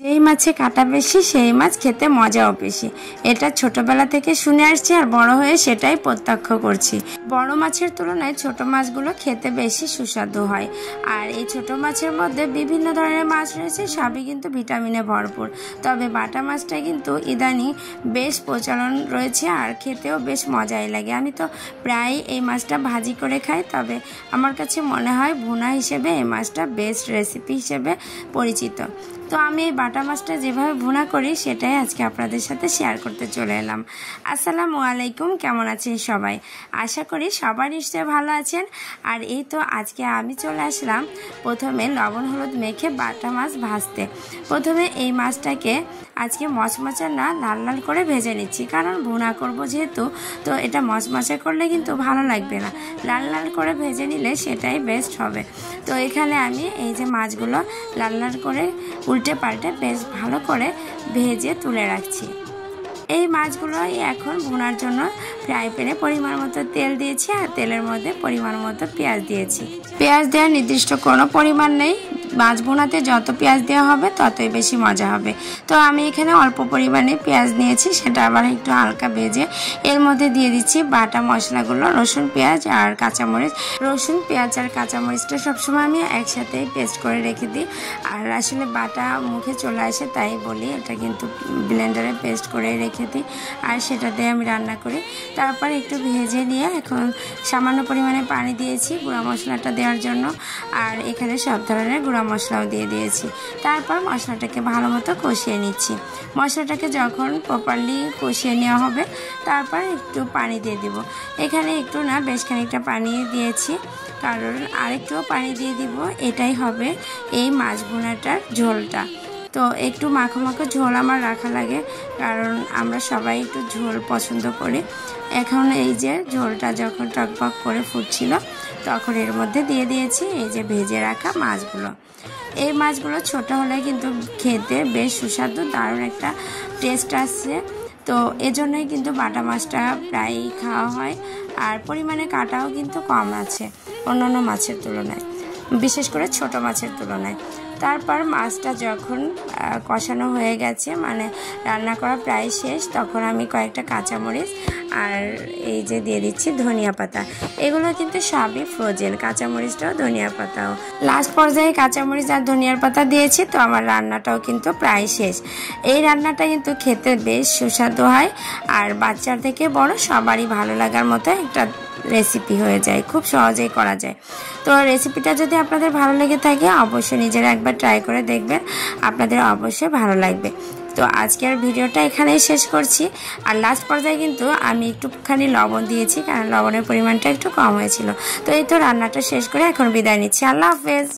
যেই মাছে কাটা বেশি সেই মাছ খেতে মজাও বেশি। এটা ছোটবেলা থেকে শুনে আসছি আর বড় হয়ে সেটাই প্রত্যক্ষ করছি। বড় মাছের তুলনায় ছোট মাছগুলো খেতে বেশি সুস্বাদু হয়। আর এই ছোট মাছের মধ্যে বিভিন্ন ধরনের মাছ রয়েছে, সবই কিন্তু ভিটামিনে ভরপুর। তবে বাটা মাছটা কিন্তু ইদানিং বেশ প্রচলন রয়েছে আর খেতেও বেশ মজাই লাগে। আমি তো প্রায় এই মাছটা ভাজি করে খাই, তবে আমার কাছে মনে হয় ভুনা হিসেবে এই মাছটা বেস্ট রেসিপি হিসেবে পরিচিত। তো আমি এই বাটা মাছটা যেভাবে ভুনা করি সেটাই আজকে আপনাদের সাথে শেয়ার করতে চলে এলাম। আসসালামু আলাইকুম, কেমন আছেন সবাই? আশা করি সবাই নিশ্চয়ই ভালো আছেন। আর এই তো আজকে আমি চলে আসলাম প্রথমে লবণ হলুদ মেখে বাটা মাছ ভাজতে। প্রথমে এই মাছটাকে আজকে মচমচা না লাল লাল করে ভেজে নিচ্ছি, কারণ ভুনা করব যেহেতু, তো এটা মচমচা করলে কিন্তু ভালো লাগবে না, লাল লাল করে ভেজে নিলে সেটাই বেস্ট হবে। তো এখানে আমি এই যে মাছগুলো লাল লাল করে উল্টে পাল্টে বেশ ভালো করে ভেজে তুলে রাখছি। এই মাছগুলোই এখন ভুনার জন্য ফ্রাই প্যানে পরিমাণ মতো তেল দিয়েছি আর তেলের মধ্যে পরিমাণ মতো পেঁয়াজ দিয়েছি। পেঁয়াজ দেওয়ার নির্দিষ্ট কোনো পরিমাণ নেই, মাছ ভুনাতে যত পেঁয়াজ দেওয়া হবে ততই বেশি মজা হবে। তো আমি এখানে অল্প পরিমাণে পেঁয়াজ নিয়েছি, সেটা আবার একটু হালকা ভেজে এর মধ্যে দিয়ে দিচ্ছি বাটা মশলাগুলো, রসুন পেঁয়াজ আর কাঁচামরিচ। রসুন পেঁয়াজ আর কাঁচামরিচটা সবসময় আমি একসাথে পেস্ট করে রেখে দিই, আর আসলে বাটা মুখে চলে আসে তাই বলি, এটা কিন্তু ব্লেন্ডারে পেস্ট করে রেখে দিই আর সেটা দিয়ে আমি রান্না করি। তারপর একটু ভেজে নিয়ে এখন সামান্য পরিমাণে পানি দিয়েছি গুঁড়া মশলাটা দেওয়ার জন্য, আর এখানে সব ধরনের গুঁড়া মশলাও দিয়ে দিয়েছি। তারপর মশলাটাকে ভালো মতো কষিয়ে নিচ্ছি। মশলাটাকে যখন প্রপারলি কষিয়ে নেওয়া হবে তারপর একটু পানি দিয়ে দিব। এখানে একটু না বেশ খানিকটা পানি দিয়েছি, কারণ আরেকটুও পানি দিয়ে দিব, এটাই হবে এই মাছ ভুনাটার ঝোলটা। তো একটু মাখো মাখো ঝোল আমার রাখা লাগে, কারণ আমরা সবাই একটু ঝোল পছন্দ করি। এখন এই যে ঝোলটা যখন টকবক করে ফুটছিল তখন এর মধ্যে দিয়ে দিয়েছি এই যে ভেজে রাখা মাছগুলো। এই মাছগুলো ছোট হলে কিন্তু খেতে বেশ সুস্বাদু, দারুণ একটা টেস্ট আসছে। তো এজন্যই কিন্তু বাটা মাছটা প্রায়ই খাওয়া হয়, আর পরিমাণে কাটাও কিন্তু কম আছে অন্যান্য মাছের তুলনায়, বিশেষ করে ছোট মাছের তুলনায়। তারপর মাছটা যখন কষানো হয়ে গেছে, মানে রান্না করা প্রায় শেষ, তখন আমি কয়েকটা কাঁচামরিচ আর এই যে দিয়ে দিচ্ছি ধনিয়া পাতা। এগুলো কিন্তু সবই ফ্রোজেন, কাঁচামরিচটাও ধনিয়া পাতাও। লাস্ট পর্যায়ে কাঁচামরিচ আর ধনিয়ার পাতা দিয়েছি, তো আমার রান্নাটাও কিন্তু প্রায় শেষ। এই রান্নাটা কিন্তু খেতে বেশ সুস্বাদু হয়, আর বাচ্চার থেকে বড় সবারই ভালো লাগার মতো একটা রেসিপি হয়ে যায়, খুব সহজেই করা যায়। তো রেসিপিটা যদি আপনাদের ভালো লেগে থাকে অবশ্যই নিজেরা একবার ট্রাই করে দেখবেন, আপনাদের অবশ্যই ভালো লাগবে। তো আজকের ভিডিওটা এখানেই শেষ করছি। আর লাস্ট পর্যায়ে কিন্তু আমি একটুখানি লবণ দিয়েছি, কারণ লবণের পরিমাণটা একটু কম হয়েছিল। তো এই তো রান্নাটা শেষ করে এখন বিদায় নিচ্ছি। আল্লাহ হাফেজ।